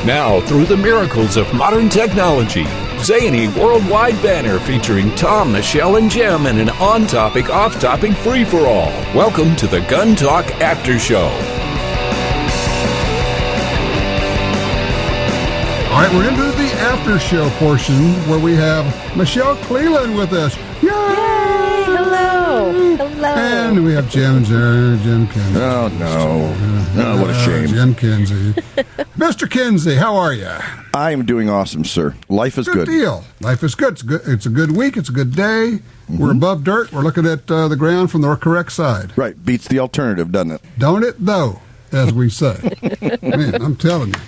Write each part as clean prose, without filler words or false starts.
Now, through the miracles of modern technology, zany worldwide banner featuring Tom, Michelle, and Jim in an on-topic, off-topic free-for-all. Welcome to the Gun Talk After Show. All right, we're into the after show portion where we have Michelle Cleland with us. Yay! Hello. And we have Jim Kinsey. Oh, no. What a shame. Jim Kinsey. Mr. Kinsey, how are you? I am doing awesome, sir. Life is good. Good deal. Life is good. It's a good week. It's a good day. Mm-hmm. We're above dirt. We're looking at the ground from the correct side. Right. Beats the alternative, doesn't it? Don't it, though, as we say. Man, I'm telling you.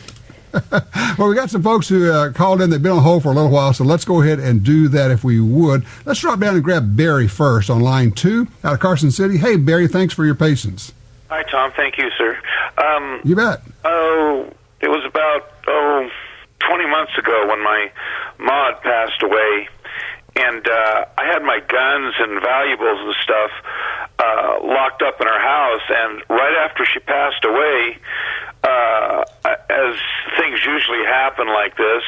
Well, we got some folks who called in. They've been on hold for a little while, so let's go ahead and do that if we would. Let's drop down and grab Barry first on line 2 out of Carson City. Hey, Barry, thanks for your patience. Hi, Tom. Thank you, sir. You bet. It was about 20 months ago when my ma had passed away, and I had my guns and valuables and stuff locked up in her house, and right after she passed away, as things usually happen like this,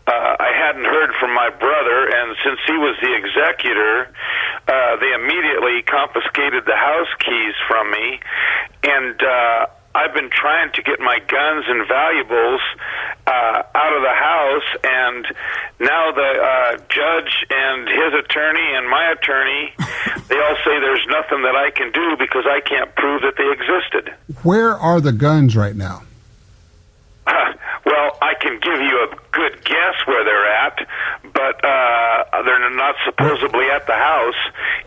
I hadn't heard from my brother, and since he was the executor, they immediately confiscated the house keys from me, and I've been trying to get my guns and valuables out of the house, and now the judge and his attorney and my attorney, they all say there's nothing that I can do because I can't prove that they existed. Where are the guns right now? Well, I can give you a good guess where they're at, but they're not supposedly at the house,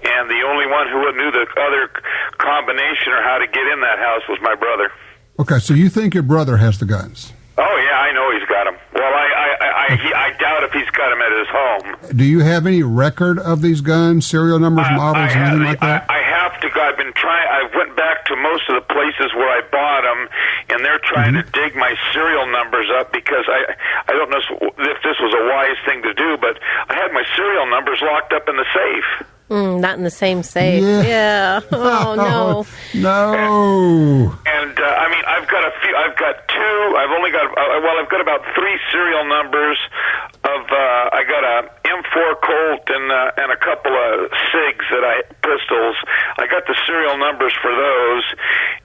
and the only one who knew the other combination or how to get in that house was my brother. Okay, so you think your brother has the guns? Oh, yeah, I know he's got them. Well, I doubt if he's got them at his home. Do you have any record of these guns, serial numbers, models, anything like that? I have to go. I've been trying. I went back to most of the places where I bought them, and they're trying to dig my serial numbers up because I don't know if this was a wise thing to do, but I had my serial numbers locked up in the safe. Not in the same safe. Yeah. Oh, no. No. And I mean, I've got a few. I've got two. I've got about 3 serial numbers of. I got a M4 Colt and a couple of SIGs pistols. I got the serial numbers for those.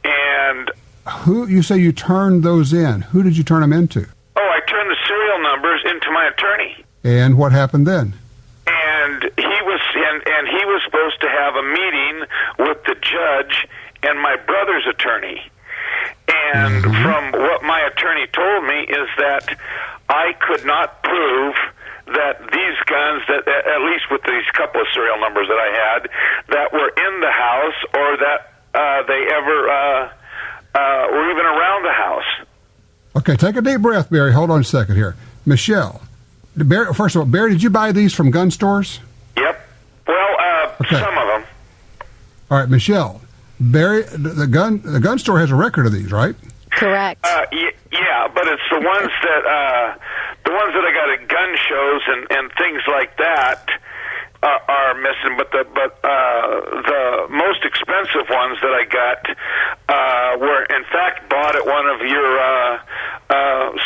And who you say you turned those in? Who did you turn them into? Oh, I turned the serial numbers into my attorney. And what happened then? And he was supposed to have a meeting with the judge and my brother's attorney. And from what my attorney told me is that I could not prove that these guns, that at least with these couple of serial numbers that I had, that were in the house or that they ever were even around the house. Okay, take a deep breath, Barry. Hold on a second here. Michelle, Barry, first of all, Barry, did you buy these from gun stores? Yep. Well, some of them. All right, Michelle, Barry, the gun store has a record of these, right? Correct. Yeah, but it's the ones that I got at gun shows and things like that are missing. But the most expensive ones that I got were in fact bought at one of your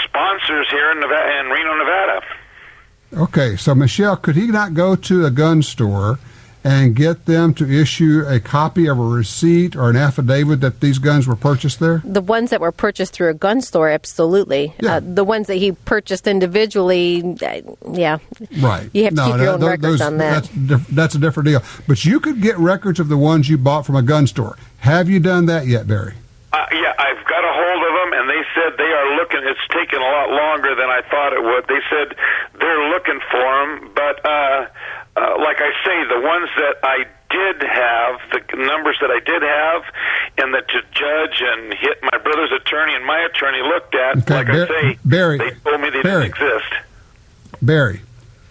sponsors here in Reno, Nevada. Okay, so Michelle, could he not go to a gun store and get them to issue a copy of a receipt or an affidavit that these guns were purchased there? The ones that were purchased through a gun store, absolutely. Yeah. The ones that he purchased individually, yeah. Right. You have to keep your own records on that. That's a different deal. But you could get records of the ones you bought from a gun store. Have you done that yet, Barry? Yeah, I've got a hold of them, and they said they are looking. It's taken a lot longer than I thought it would. They said they're looking for them, but like I say, the ones that I did have, the numbers that I did have, and that the judge and my brother's attorney and my attorney looked at, okay, like I say, Barry, they told me they didn't exist. Barry.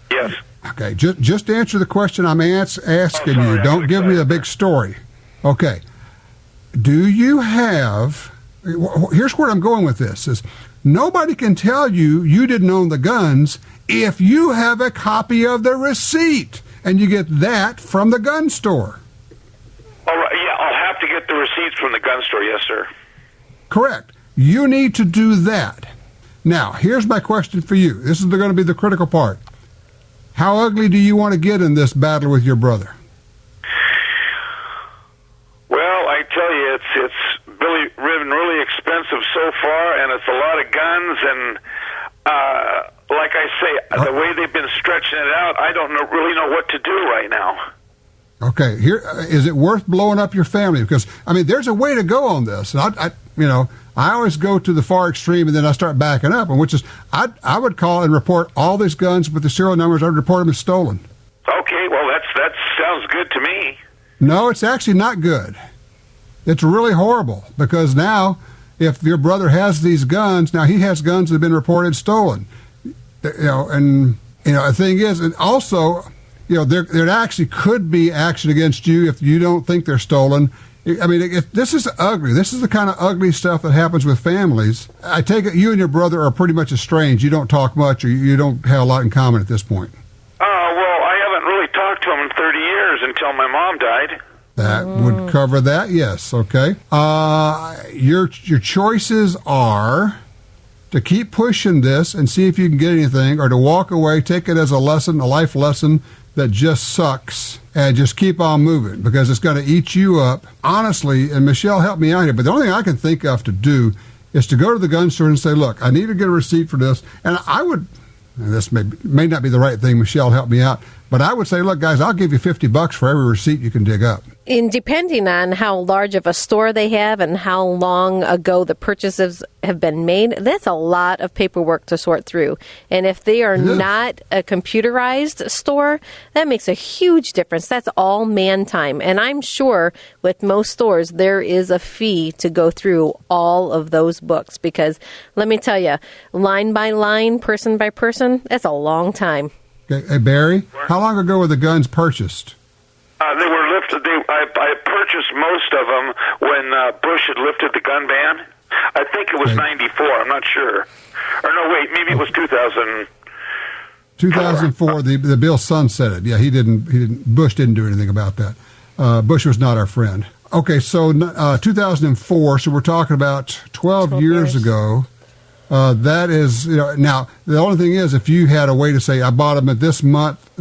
Yes. Okay, just answer the question I'm asking you. Don't give me a big story. Okay. Do you have... Here's where I'm going with this, is nobody can tell you didn't own the guns if you have a copy of the receipt, and you get that from the gun store. All right, yeah, I'll have to get the receipts from the gun store, yes, sir. Correct. You need to do that. Now, here's my question for you. This is going to be the critical part. How ugly do you want to get in this battle with your brother? Well, I tell you, it's really expensive so far, and it's a lot of guns, and like I say, the way they've been stretching it out, I don't really know what to do right now. Okay, here is it worth blowing up your family? Because I mean, there's a way to go on this. And I always go to the far extreme, and then I start backing up, and which is I would call and report all these guns with the serial numbers. I would report them as stolen. Okay, well that sounds good to me. No, it's actually not good. It's really horrible because now, if your brother has these guns, now he has guns that have been reported stolen. The thing is, and also, there actually could be action against you if you don't think they're stolen. I mean, this is ugly. This is the kind of ugly stuff that happens with families. I take it you and your brother are pretty much estranged. You don't talk much, or you don't have a lot in common at this point. Well, I haven't really talked to him in 30 years until my mom died. That would cover that, yes. Okay. Your choices are to keep pushing this and see if you can get anything, or to walk away, take it as a lesson, a life lesson that just sucks, and just keep on moving because it's going to eat you up. Honestly, and Michelle helped me out here, but the only thing I can think of to do is to go to the gun store and say, look, I need to get a receipt for this. And I would, and this may not be the right thing, Michelle helped me out, but I would say, look, guys, I'll give you $50 for every receipt you can dig up. And depending on how large of a store they have and how long ago the purchases have been made, that's a lot of paperwork to sort through. And if they are not a computerized store, that makes a huge difference. That's all man time. And I'm sure with most stores, there is a fee to go through all of those books because let me tell you, line by line, person by person, that's a long time. Okay. Hey, Barry, how long ago were the guns purchased? They were lifted. I purchased most of them when Bush had lifted the gun ban. I think it was 94. I'm not sure. Or no, wait, maybe it was 2000. 2004. The bill sunsetted. Yeah, he didn't. Bush didn't do anything about that. Bush was not our friend. Okay, so 2004. So we're talking about 12 years ago. That is, now the only thing is, if you had a way to say, I bought them at this month,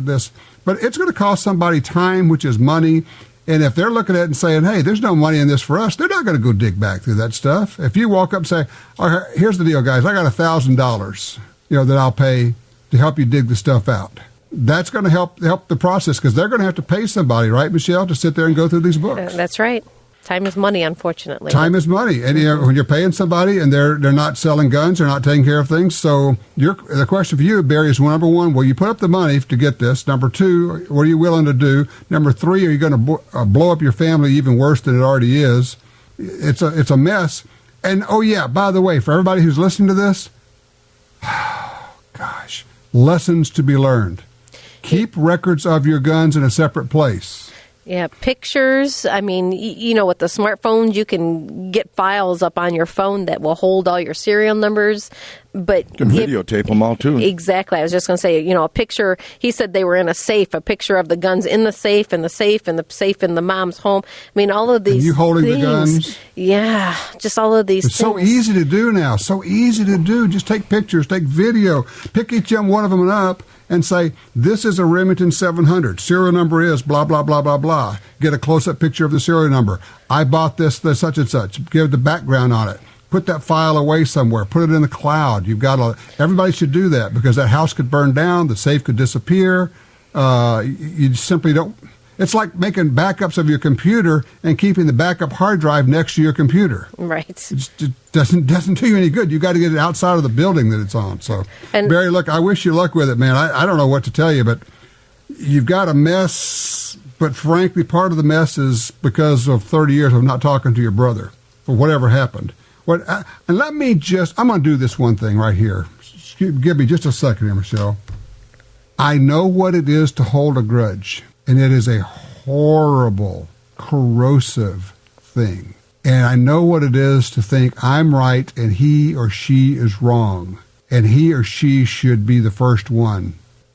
but it's going to cost somebody time, which is money. And if they're looking at it and saying, hey, there's no money in this for us, they're not going to go dig back through that stuff. If you walk up and say, all right, here's the deal, guys, I got $1,000, that I'll pay to help you dig the stuff out. That's going to help the process because they're going to have to pay somebody, right, Michelle, to sit there and go through these books. That's right. Time is money, unfortunately. Time is money. And when you're paying somebody and they're not selling guns, they're not taking care of things. So the question for you, Barry, is number one, will you put up the money to get this? Number two, what are you willing to do? Number three, are you going to blow up your family even worse than it already is? It's a mess. And, oh, yeah, by the way, for everybody who's listening to this, lessons to be learned. Keep records of your guns in a separate place. Yeah, pictures. I mean, with the smartphones, you can get files up on your phone that will hold all your serial numbers. But you can videotape them all, too. Exactly. I was just going to say, a picture. He said they were in a safe, a picture of the guns in the safe, and the safe, and the safe in the mom's home. I mean, all of these and you holding things. The guns. Yeah, just all of these it's things. So easy to do now. So easy to do. Just take pictures, take video, pick each one of them up, and say, this is a Remington 700. Serial number is blah, blah, blah, blah, blah. Get a close-up picture of the serial number. I bought this such and such. Give the background on it. Put that file away somewhere. Put it in the cloud. Everybody should do that because that house could burn down. The safe could disappear. You simply don't. It's like making backups of your computer and keeping the backup hard drive next to your computer. Right. It doesn't do you any good. You got to get it outside of the building that it's on. So, Barry, look, I wish you luck with it, man. I don't know what to tell you, but you've got a mess. But frankly, part of the mess is because of 30 years of not talking to your brother for whatever happened. And let me I'm going to do this one thing right here. Give me just a second here, Michelle. I know what it is to hold a grudge. And it is a horrible, corrosive thing. And I know what it is to think I'm right and he or she is wrong. And he or she should be the first one.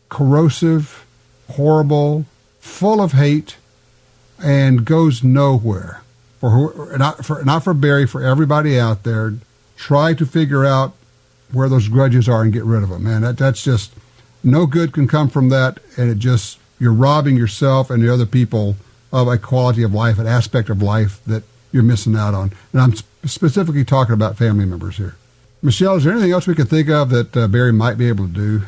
Corrosive, horrible, full of hate, and goes nowhere. Not for Barry, for everybody out there. Try to figure out where those grudges are and get rid of them, man. That's just, no good can come from that, and you're robbing yourself and the other people of a quality of life, an aspect of life that you're missing out on. And I'm specifically talking about family members here. Michelle, is there anything else we could think of that Barry might be able to do?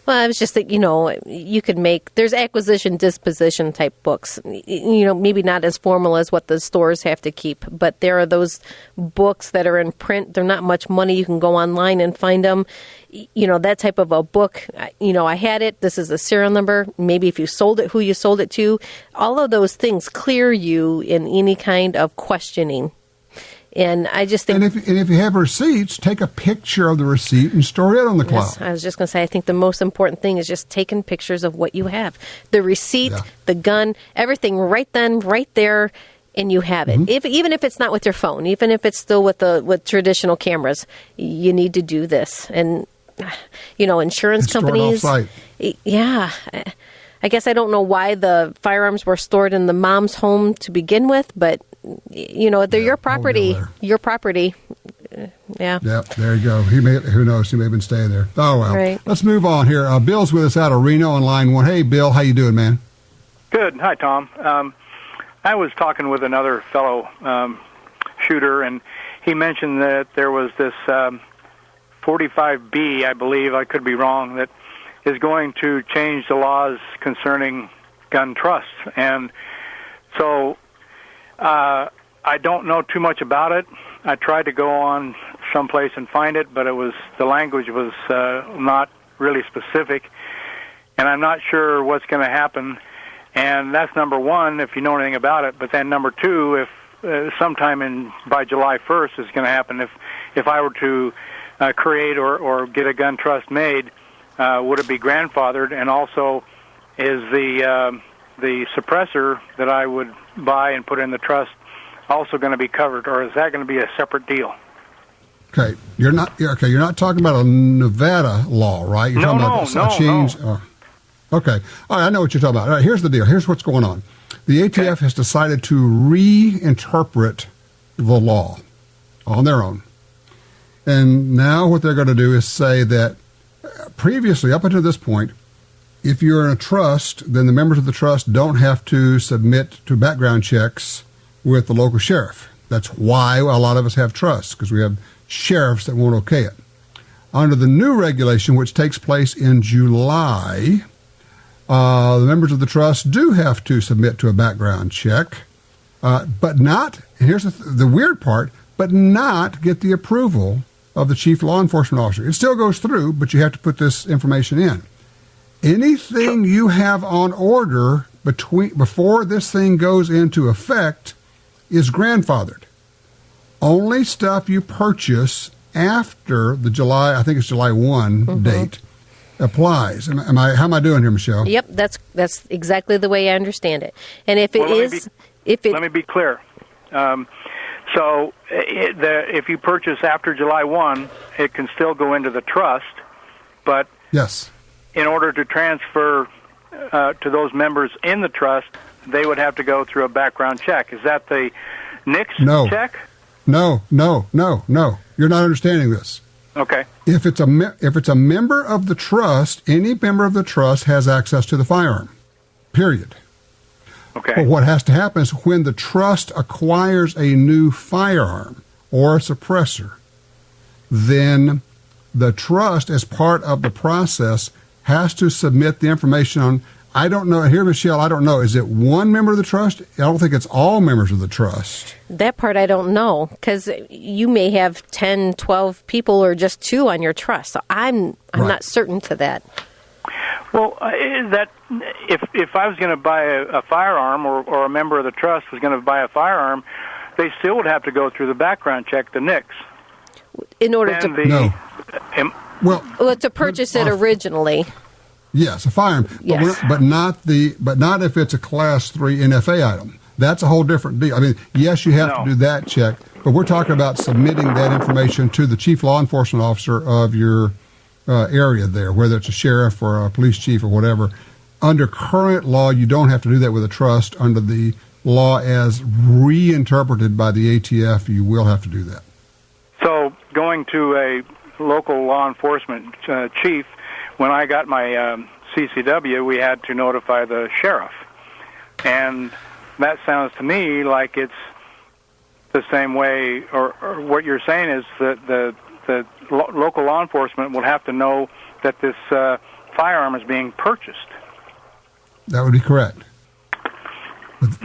Well, I was just thinking, you could there's acquisition disposition type books, maybe not as formal as what the stores have to keep, but there are those books that are in print. They're not much money. You can go online and find them. That type of a book, I had it. This is the serial number. Maybe if you sold it, who you sold it to. All of those things clear you in any kind of questioning. And I just think... And if you have receipts, take a picture of the receipt and store it on the cloud. Yes, I was just going to say, I think the most important thing is just taking pictures of what you have. The receipt, the gun, everything right then, right there, and you have it. Mm-hmm. Even if it's not with your phone, even if it's still with traditional cameras, you need to do this. And, insurance companies... Yeah. I guess I don't know why the firearms were stored in the mom's home to begin with, but... they're your property. Your property. Yeah. Yep, there you go. Who knows? He may have been staying there. Oh, well. Right. Let's move on here. Bill's with us out of Reno on line 1. Hey, Bill, how you doing, man? Good. Hi, Tom. I was talking with another fellow shooter, and he mentioned that there was this 45B, I believe, I could be wrong, that is going to change the laws concerning gun trusts. And so... I don't know too much about it. I tried to go on someplace and find it, but the language was not really specific, and I'm not sure what's going to happen. And that's number one, if you know anything about it. But then number two, if sometime by July 1st is going to happen, if I were to create or get a gun trust made, would it be grandfathered? And also, is the suppressor that I would buy and put in the trust also going to be covered, or is that going to be a separate deal? Okay, you're not talking about a Nevada law, right? You're talking about a change. No. Okay, all right, I know what you're talking about. All right, here's the deal. Here's what's going on. The ATF has decided to reinterpret the law on their own, and now what they're going to do is say that previously, up until this point, if you're in a trust, then the members of the trust don't have to submit to background checks with the local sheriff. That's why a lot of us have trusts, because we have sheriffs that won't okay it. Under the new regulation, which takes place in July, the members of the trust do have to submit to a background check, but not, and here's the weird part, but not get the approval of the chief law enforcement officer. It still goes through, but you have to put this information in. Anything you have on order before this thing goes into effect is grandfathered. Only stuff you purchase after the July 1 date applies. How am I doing here, Michelle? Yep, that's exactly the way I understand it. And if it let me be clear. If you purchase after July 1, it can still go into the trust, but yes, in order to transfer to those members in the trust, they would have to go through a background check. Is that the NICS check? No. You're not understanding this. Okay. If it's a member of the trust, any member of the trust has access to the firearm. Period. Okay. But what has to happen is when the trust acquires a new firearm or a suppressor, then the trust, as part of the process, has to submit the information on, I don't know, here, Michelle, I don't know, is it one member of the trust? I don't think it's all members of the trust. That part I don't know, because you may have 10, 12 people or just 2 on your trust. So I'm not certain to that. Well, if I was going to buy a firearm or a member of the trust was going to buy a firearm, they still would have to go through the background check, the NICS. In order to purchase it originally. Yes, a firearm, yes. but not if it's a Class 3 NFA item. That's a whole different deal. I mean, yes, you have to do that check, but we're talking about submitting that information to the chief law enforcement officer of your area there, whether it's a sheriff or a police chief or whatever. Under current law, you don't have to do that with a trust. Under the law as reinterpreted by the ATF, you will have to do that. So going to local law enforcement chief, when I got my CCW, we had to notify the sheriff. And that sounds to me like it's the same way, or what you're saying is that the local law enforcement will have to know that this firearm is being purchased. That would be correct.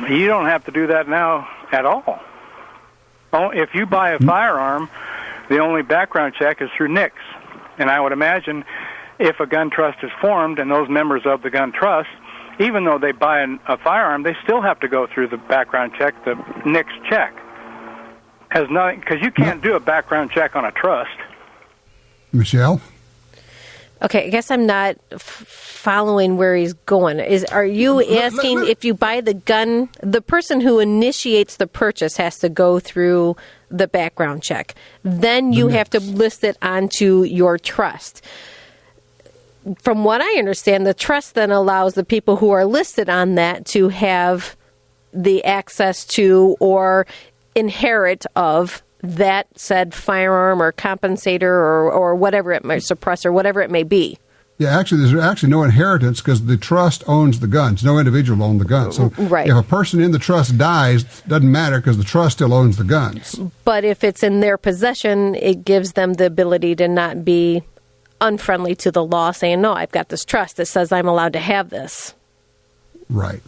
You don't have to do that now at all. If you buy a firearm, the only background check is through NICS. And I would imagine if a gun trust is formed and those members of the gun trust, even though they buy a firearm, they still have to go through the background check, the NICS check. Has nothing, because you can't do a background check on a trust. Michelle? Okay, I guess I'm not following where he's going. Are you asking if you buy the gun, the person who initiates the purchase has to go through the background check. Then you have to list it onto your trust. From what I understand, the trust then allows the people who are listed on that to have the access to or inherit of that said firearm or compensator or whatever it might, suppressor, whatever it may be. Yeah, actually, there's actually no inheritance because the trust owns the guns. No individual owns the guns. So right. If a person in the trust dies, it doesn't matter because the trust still owns the guns. But if it's in their possession, it gives them the ability to not be unfriendly to the law, saying, no, I've got this trust that says I'm allowed to have this. Right.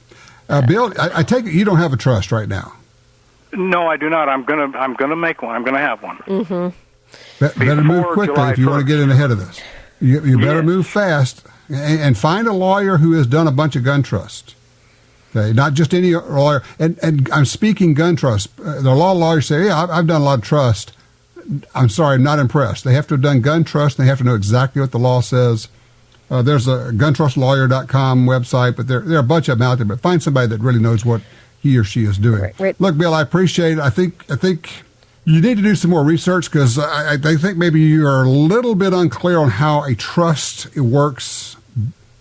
Bill, I take it you don't have a trust right now. No, I do not. I'm gonna make one. I'm gonna have one. Mm-hmm. Better move quickly July if you 1st. want to get in ahead of this. You better move fast and find a lawyer who has done a bunch of gun trusts. Okay, not just any lawyer. And I'm speaking gun trusts. The law lawyers say, yeah, I've done a lot of trust. I'm sorry, I'm not impressed. They have to have done gun trust. And they have to know exactly what the law says. There's a guntrustlawyer.com website, but there are a bunch of them out there. But find somebody that really knows what he or she is doing. Right. Look, Bill, I appreciate it. I think you need to do some more research because I think maybe you are a little bit unclear on how a trust works,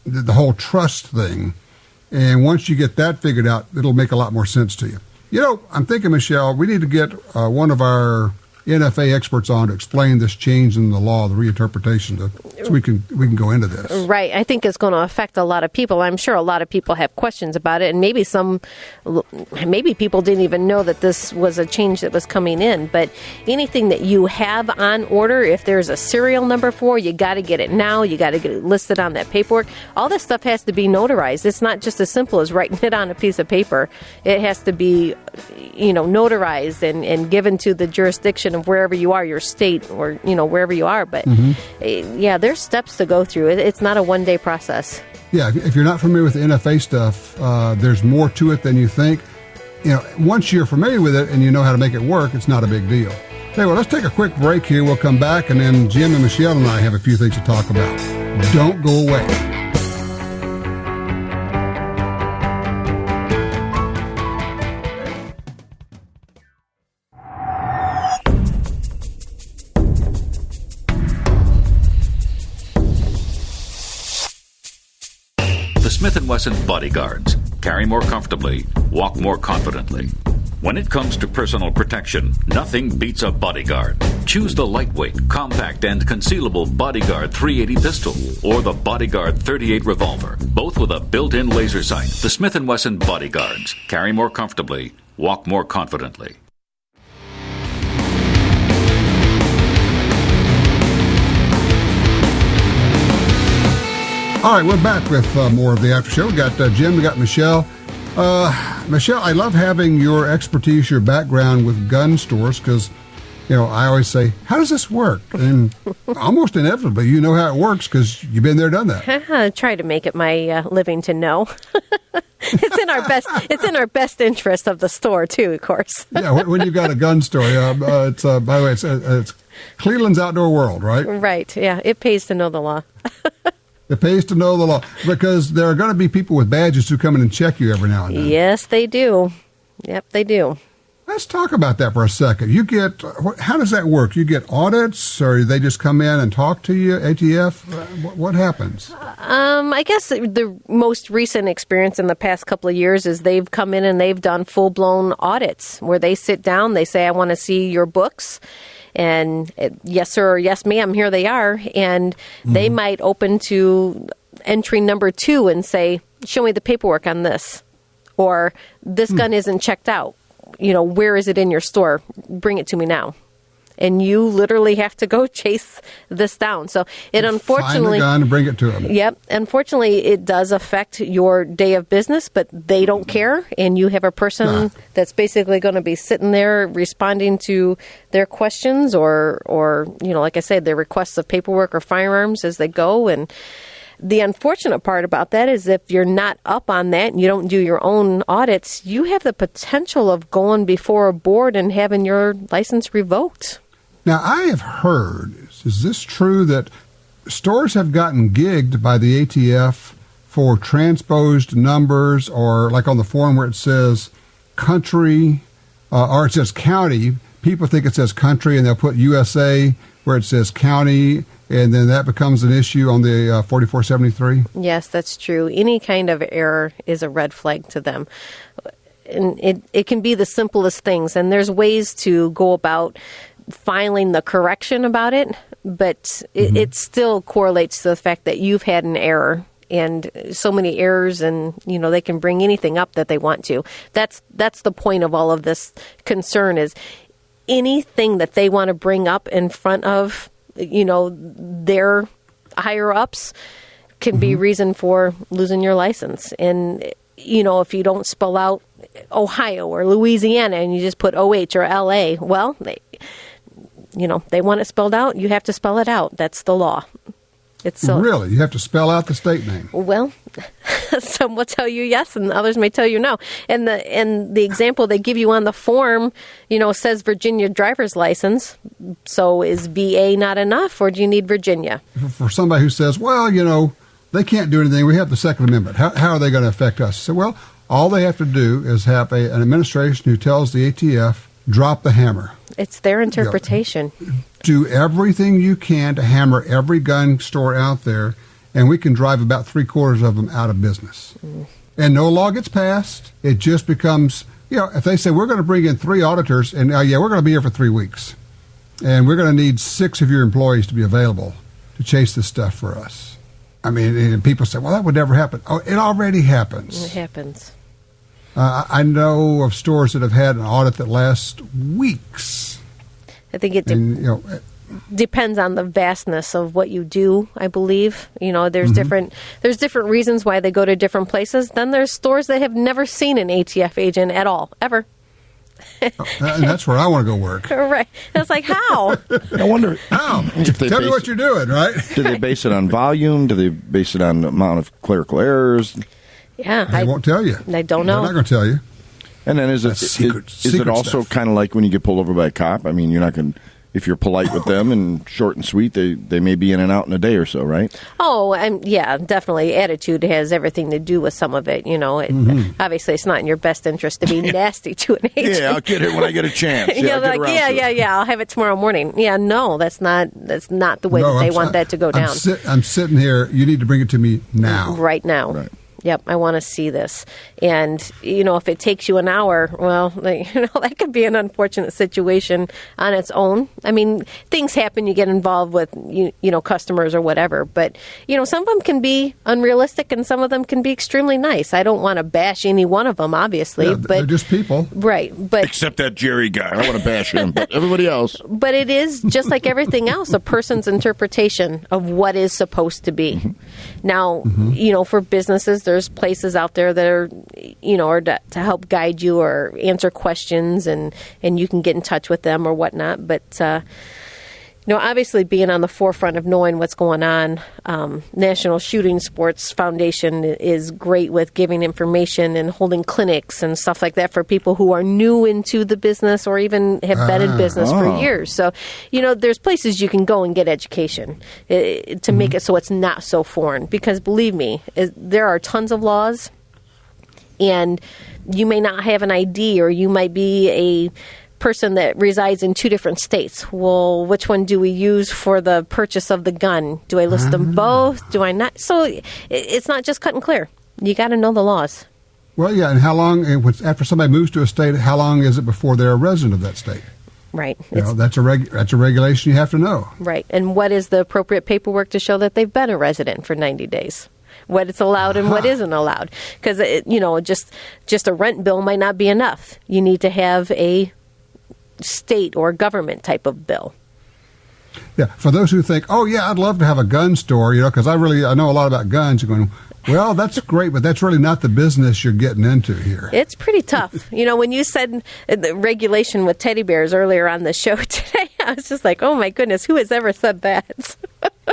the whole trust thing. And once you get that figured out, it'll make a lot more sense to you. You know, I'm thinking, Michelle, we need to get one of our NFA experts on to explain this change in the law, the reinterpretation, so we can go into this. Right. I think it's going to affect a lot of people. I'm sure a lot of people have questions about it, and maybe people didn't even know that this was a change that was coming in. But anything that you have on order, if there's a serial number for, you got to get it now. You got to get it listed on that paperwork. All this stuff has to be notarized. It's not just as simple as writing it on a piece of paper. It has to be, notarized and given to the jurisdiction of wherever you are, your state, or wherever you are. But there's steps to go through. It's not a one-day process. Yeah, if you're not familiar with the NFA stuff, there's more to it than you think. Once you're familiar with it and you know how to make it work, it's not a big deal. Hey, well, let's take a quick break here. We'll come back, and then Jim and Michelle and I have a few things to talk about. Don't go away. Smith & Wesson Bodyguards. Carry more comfortably, walk more confidently. When it comes to personal protection, nothing beats a Bodyguard. Choose the lightweight, compact, and concealable Bodyguard 380 pistol or the Bodyguard 38 revolver, both with a built-in laser sight. The Smith & Wesson Bodyguards. Carry more comfortably, walk more confidently. All right, we're back with more of the after show. We got Jim, we got Michelle. Michelle, I love having your expertise, your background with gun stores because, I always say, how does this work? And almost inevitably, you know how it works because you've been there, done that. I try to make it my living to know. It's in our best interest of the store too, of course. Yeah, when you've got a gun store, it's by the way, it's Cleveland's Outdoor World, right? Right. Yeah, it pays to know the law. It pays to know the law because there are going to be people with badges who come in and check you every now and then. Yes, they do. Yep, they do. Let's talk about that for a second. How does that work? You get audits, or they just come in and talk to you, ATF? What happens? I guess the most recent experience in the past couple of years is they've come in and they've done full-blown audits where they sit down, they say, I want to see your books. and yes, sir, or yes, ma'am, here they are. And they might open to entry number 2 and say, show me the paperwork on this. Or this gun isn't checked out. Where is it in your store? Bring it to me now. And you literally have to go chase this down. So it unfortunately... Find the gun and bring it to them. Yep. Unfortunately, it does affect your day of business, but they don't care. And you have a person that's basically going to be sitting there responding to their questions or like I said, their requests of paperwork or firearms as they go. And the unfortunate part about that is if you're not up on that and you don't do your own audits, you have the potential of going before a board and having your license revoked. Now, I have heard, is this true, that stores have gotten gigged by the ATF for transposed numbers, or like on the form where it says country, or it says county. People think it says country and they'll put USA where it says county, and then that becomes an issue on the 4473? Yes, that's true. Any kind of error is a red flag to them. And it can be the simplest things, and there's ways to go about filing the correction about it, but it still correlates to the fact that you've had an error. And so many errors, and they can bring anything up that they want to. That's the point of all of this concern, is anything that they want to bring up in front of their higher ups can be reason for losing your license. And if you don't spell out Ohio or Louisiana and you just put OH or LA, well, they want it spelled out. You have to spell it out. That's the law. Really? You have to spell out the state name? Well, some will tell you yes, and others may tell you no. And the example they give you on the form, says Virginia driver's license. So is VA not enough, or do you need Virginia? For somebody who says, well, they can't do anything. We have the Second Amendment. How are they going to affect us? So, well, all they have to do is have an administration who tells the ATF, drop the hammer. It's their interpretation. Do everything you can to hammer every gun store out there, and we can drive about 3/4 of them out of business. And no law gets passed. It just becomes, if they say we're going to bring in 3 auditors, and we're going to be here for 3 weeks, and we're going to need 6 of your employees to be available to chase this stuff for us. I mean, and people say, well, that would never happen. Oh, it already happens. It happens. I know of stores that have had an audit that lasts weeks. I think it depends on the vastness of what you do, I believe. There's different reasons why they go to different places. Then there's stores that have never seen an ATF agent at all, ever. And that's where I want to go work. Right. That's like, how? I wonder how. Tell me what you're doing, right? Do they base it on volume? Do they base it on the amount of clerical errors? Yeah, they won't tell you. I don't know. They're not going to tell you. And then is it also kind of like when you get pulled over by a cop? I mean, you're not going to, if you're polite with them and short and sweet, they may be in and out in a day or so, right? Oh, yeah, definitely. Attitude has everything to do with some of it. Obviously, it's not in your best interest to be nasty to an agent. Yeah, I'll get it when I get a chance. I'll have it tomorrow morning. Yeah, no, that's not the way that they want that to go down. I'm sitting here. You need to bring it to me now. Right now. Right. Yep, I want to see this. And, if it takes you an hour, well, that could be an unfortunate situation on its own. I mean, things happen. You get involved with, customers or whatever. But, some of them can be unrealistic and some of them can be extremely nice. I don't want to bash any one of them, obviously. Yeah, but they're just people. Right. But except that Jerry guy. I want to bash him, but everybody else. But it is, just like everything else, a person's interpretation of what is supposed to be. Now, for businesses, there's places out there that are, or to help guide you or answer questions, and you can get in touch with them or whatnot. But, obviously being on the forefront of knowing what's going on, National Shooting Sports Foundation is great with giving information and holding clinics and stuff like that for people who are new into the business or even have been in business for years. So, there's places you can go and get education to make it so it's not so foreign. Because believe me, there are tons of laws, and you may not have an ID, or you might be a person that resides in 2 different states. Well, which one do we use for the purchase of the gun? Do I list them both? Do I not? So it's not just cut and clear. You got to know the laws. Well, yeah, and how long, after somebody moves to a state, how long is it before they're a resident of that state? Right. That's a regulation you have to know. Right. And what is the appropriate paperwork to show that they've been a resident for 90 days? What it's allowed and what isn't allowed. Because, just a rent bill might not be enough. You need to have a state or government type of bill. Yeah. For those who think, oh, yeah, I'd love to have a gun store, because I know a lot about guns. You're going, well, that's great, but that's really not the business you're getting into here. It's pretty tough. When you said the regulation with teddy bears earlier on the show today, I was just like, oh, my goodness, who has ever said that?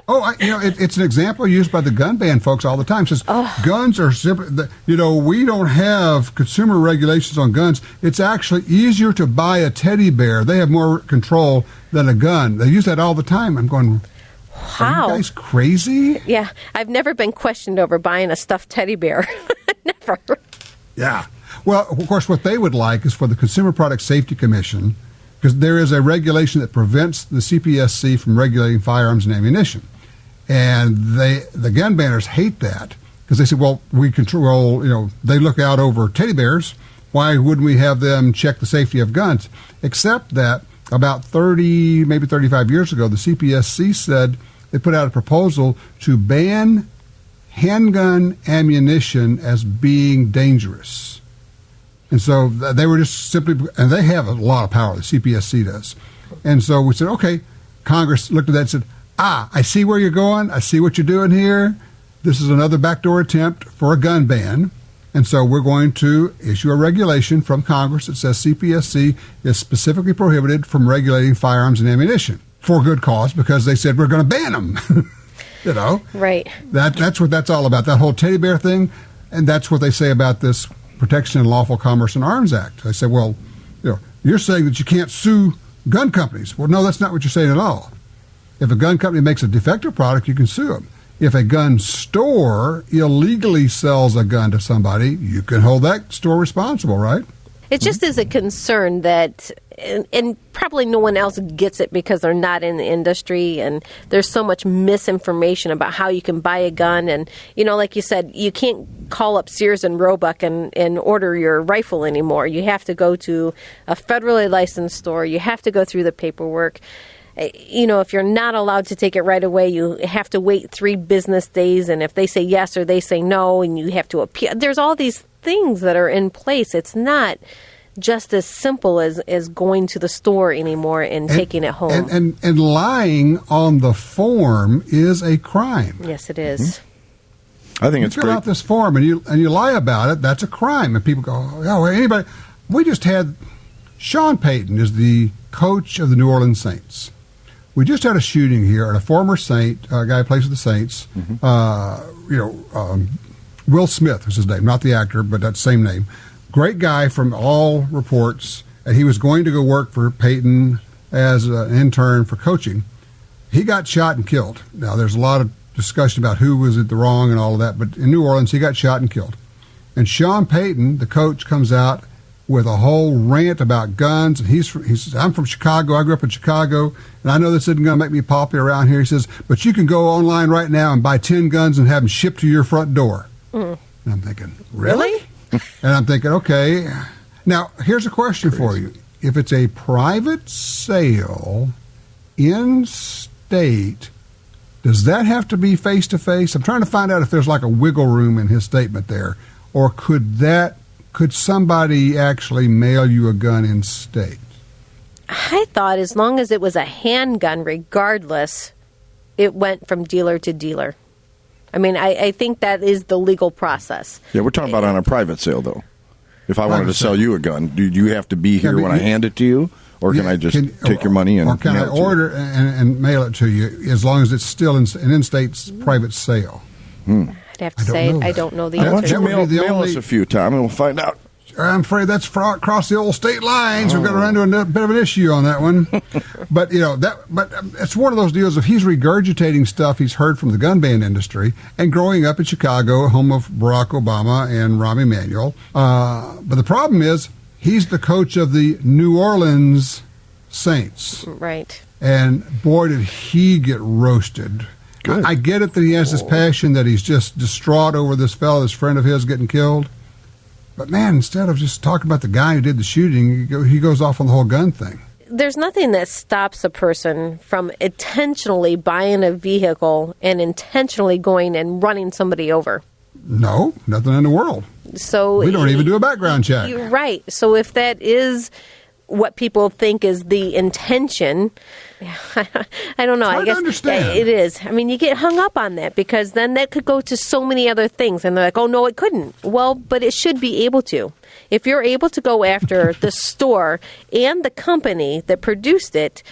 It's an example used by the gun ban folks all the time. It says guns are simply, we don't have consumer regulations on guns. It's actually easier to buy a teddy bear. They have more control than a gun. They use that all the time. I'm going, wow. Are you guys crazy? Yeah, I've never been questioned over buying a stuffed teddy bear. Never. Yeah. Well, of course, what they would like is for the Consumer Product Safety Commission, because there is a regulation that prevents the CPSC from regulating firearms and ammunition. And the gun banners hate that because they say, well, we control, they look out over teddy bears. Why wouldn't we have them check the safety of guns? Except that about 30, maybe 35 years ago, the CPSC said they put out a proposal to ban handgun ammunition as being dangerous. And so they were just simply, and they have a lot of power, the CPSC does. And so we said, okay, Congress looked at that and said, I see where you're going. I see what you're doing here. This is another backdoor attempt for a gun ban. And so we're going to issue a regulation from Congress that says CPSC is specifically prohibited from regulating firearms and ammunition for good cause because they said we're going to ban them. Right. That's what that's all about, that whole teddy bear thing. And that's what they say about this Protection and Lawful Commerce in Arms Act. They say, well, you're saying that you can't sue gun companies. Well, no, that's not what you're saying at all. If a gun company makes a defective product, you can sue them. If a gun store illegally sells a gun to somebody, you can hold that store responsible, right? It just is a concern that, and probably no one else gets it because they're not in the industry, and there's so much misinformation about how you can buy a gun. And, like you said, you can't call up Sears and Roebuck and order your rifle anymore. You have to go to a federally licensed store. You have to go through the paperwork. If you're not allowed to take it right away, you have to wait 3 business days. And if they say yes or they say no, and you have to appeal. There's all these things that are in place. It's not just as simple as going to the store anymore and taking it home. And lying on the form is a crime. Yes, it is. I think it's great. You fill out this form and you lie about it, that's a crime. And people go, oh, anybody. We just had Sean Payton is the coach of the New Orleans Saints. We just had a shooting here at a former Saint, a guy who plays with the Saints. Will Smith was his name, not the actor, but that same name. Great guy from all reports, and he was going to go work for Peyton as an intern for coaching. He got shot and killed. Now, there's a lot of discussion about who was at the wrong and all of that, but in New Orleans, he got shot and killed. And Sean Payton, the coach, comes out with a whole rant about guns. And he says, I'm from Chicago. I grew up in Chicago, and I know this isn't going to make me popular around here. He says, but you can go online right now and buy 10 guns and have them shipped to your front door. And I'm thinking, really? And I'm thinking, okay. Now, here's a question for you. If it's a private sale in state, does that have to be face-to-face? I'm trying to find out if there's like a wiggle room in his statement there. Or could somebody actually mail you a gun in state? I thought as long as it was a handgun, regardless, it went from dealer to dealer. I mean, I think that is the legal process. Yeah, we're talking about on a private sale, though. If I wanted to sell you a gun, do you have to be here when I hand it to you? Or can I just take your money and mail it to you? Or can I order and mail it to you as long as it's still an in-state private sale? I'd have to say I don't know the answer. Why don't you mail us a few, Tom, and we'll find out. I'm afraid that's across the old state lines. We're going to run into a bit of an issue on that one. But it's one of those deals. If he's regurgitating stuff he's heard from the gun ban industry and growing up in Chicago, home of Barack Obama and Rahm Emanuel. But the problem is he's the coach of the New Orleans Saints. Right. And boy, did he get roasted. Good. I get it that he has this passion, that he's just distraught over this fellow, this friend of his, getting killed. But, man, instead of just talking about the guy who did the shooting, he goes off on the whole gun thing. there's nothing that stops a person from intentionally buying a vehicle and intentionally going and running somebody over. No, nothing in the world. So we don't even do a background check. You're right. So if that is what people think is the intention, I don't know. It's hard I guess to understand. It is. I mean, you get hung up on that because then that could go to so many other things, and they're like, "Oh no, it couldn't." Well, but it should be able to. If you're able to go after the store and the company that produced it,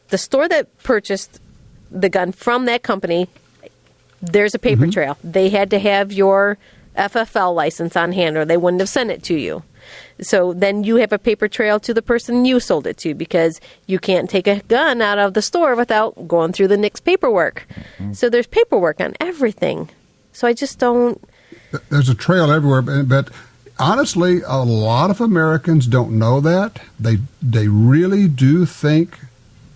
the store that purchased the gun from that company, there's a paper trail. They had to have your FFL license on hand, or they wouldn't have sent it to you. So then you have a paper trail to the person you sold it to, because you can't take a gun out of the store without going through the NICS paperwork. So there's paperwork on everything. So I just don't... There's a trail everywhere, but honestly, a lot of Americans don't know that. They really do think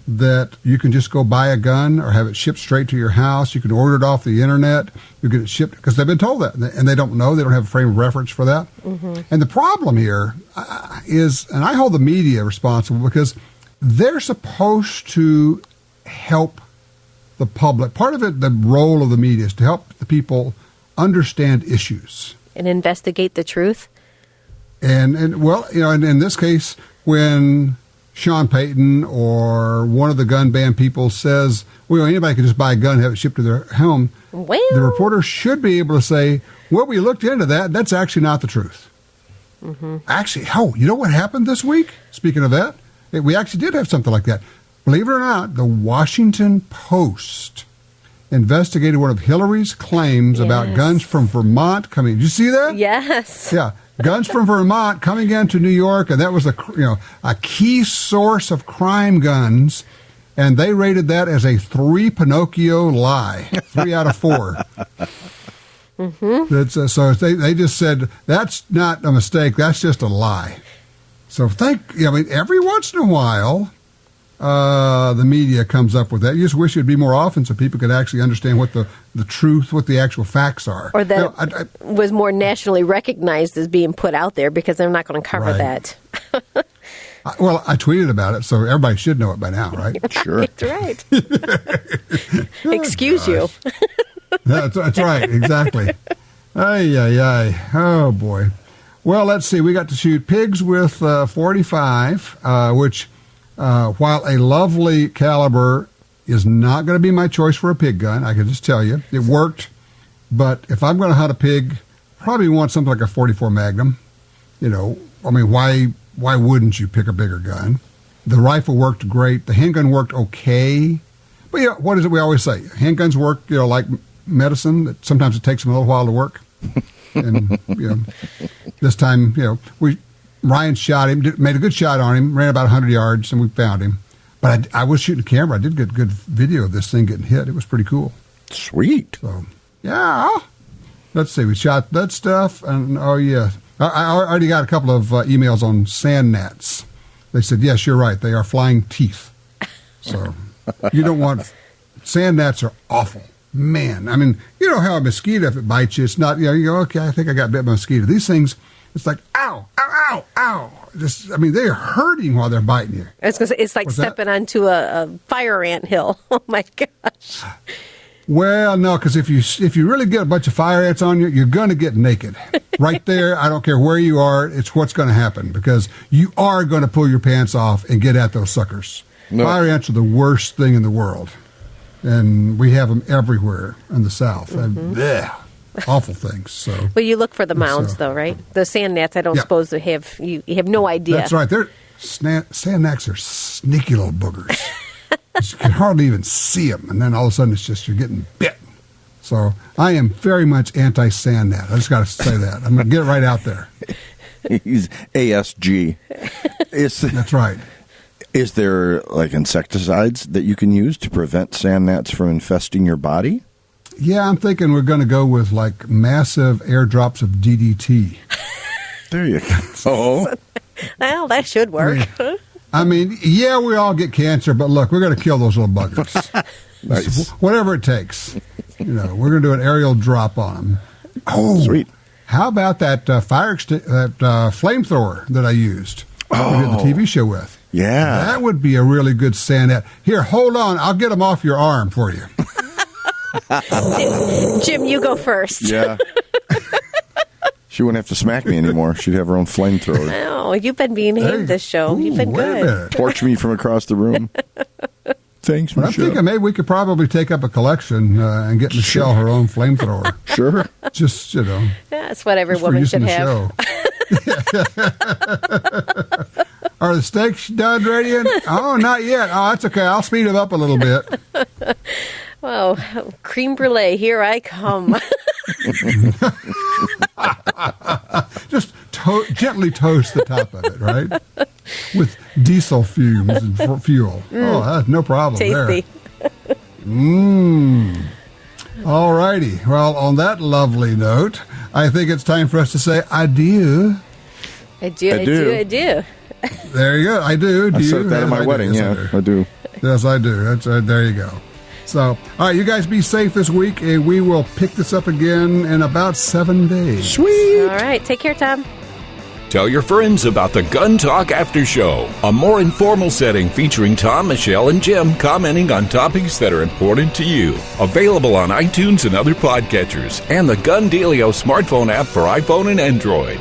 that you can just go buy a gun or have it shipped straight to your house. You can order it off the internet. You get it shipped, because they've been told that, and they don't know. They don't have a frame of reference for that. And the problem here is, and I hold the media responsible, because they're supposed to help the public. Part of it, the role of the media, is to help the people understand issues and investigate the truth. And well, you know, and in this case, when Sean Payton or one of the gun ban people says, well, anybody can just buy a gun and have it shipped to their home, the reporter should be able to say, well, we looked into that. That's actually not the truth. Actually, you know what happened this week? Speaking of that, we actually did have something like that. Believe it or not, the Washington Post investigated one of Hillary's claims about guns from Vermont coming. Did you see that? Yes. Yeah. Guns from Vermont coming into New York, and that was a key source of crime guns, and they rated that as a 3 Pinocchio lie, 3 out of 4. So they just said that's not a mistake, that's just a lie. So every once in a while, the media comes up with that. You just wish it would be more often so people could actually understand what the truth, what the actual facts are. Or that it was more nationally recognized as being put out there, because they're not going to cover that. I tweeted about it, so everybody should know it by now, right? Sure. That's right. Excuse you. That's right, exactly. Ay. Oh, boy. Well, let's see. We got to shoot pigs with 45, which... while a lovely caliber is not going to be my choice for a pig gun, I can just tell you. It worked, but if I'm going to hunt a pig, probably want something like a 44 Magnum. You know, I mean, why wouldn't you pick a bigger gun? The rifle worked great. The handgun worked okay. But, yeah, what is it we always say? Handguns work, like medicine. Sometimes it takes them a little while to work. And, this time, Ryan shot him, made a good shot on him, ran about 100 yards, and we found him. But I was shooting a camera. I did get good video of this thing getting hit. It was pretty cool. Sweet. So, yeah. Let's see. We shot that stuff. And, I already got a couple of emails on sand gnats. They said, yes, you're right. They are flying teeth. So, you don't want... Sand gnats are awful. Man, I mean, you know how a mosquito, if it bites you, it's not, you go, okay, I think I got bit by a mosquito. These things... It's like, ow, ow, ow, ow. They're hurting while they're biting you. I was going to say, it's like stepping onto a fire ant hill. Oh, my gosh. Well, no, because if you really get a bunch of fire ants on you, you're going to get naked. Right there, I don't care where you are, it's what's going to happen, because you are going to pull your pants off and get at those suckers. No. Fire ants are the worst thing in the world, and we have them everywhere in the South. And awful things. So, well, you look for the mounds, though, right? The sand gnats, I don't suppose they have. You have no idea. That's right. Sand gnats are sneaky little boogers. You can hardly even see them, and then all of a sudden it's just you're getting bit. So I am very much anti-sand gnat. I just got to say that. I'm going to get it right out there. He's ASG. That's right. Is there like insecticides that you can use to prevent sand gnats from infesting your body? Yeah, I'm thinking we're going to go with like massive airdrops of DDT. There you go. Oh, well, that should work. I mean, yeah, we all get cancer, but look, we're going to kill those little buggers. Nice. Whatever it takes. We're going to do an aerial drop on them. Oh, sweet. How about that flamethrower that I used? who did the TV show with. Yeah. That would be a really good stand-up. Here, hold on. I'll get them off your arm for you. Jim, you go first. Yeah. She wouldn't have to smack me anymore. She'd have her own flamethrower. Oh, you've been being named this show. You've been good. Torch me from across the room. Thanks, Michelle. I'm thinking maybe we could probably take up a collection and get Michelle her own flamethrower. Sure. Just, Yeah, that's what every woman should have. Are the steaks done, Radiant? Oh, not yet. Oh, that's okay. I'll speed it up a little bit. Well, creme brulee, here I come. Just gently toast the top of it, right? With diesel fumes and fuel. Oh, that's no problem. Tasty. There. All righty. Well, on that lovely note, I think it's time for us to say adieu. Adieu. There you go. I do. I said that at my wedding. Yeah, I do. Yes, I do. That's there you go. So, all right, you guys be safe this week, and we will pick this up again in about 7 days. Sweet. All right. Take care, Tom. Tell your friends about the Gun Talk After Show, a more informal setting featuring Tom, Michelle, and Jim commenting on topics that are important to you. Available on iTunes and other podcatchers, and the Gun Dealio smartphone app for iPhone and Android.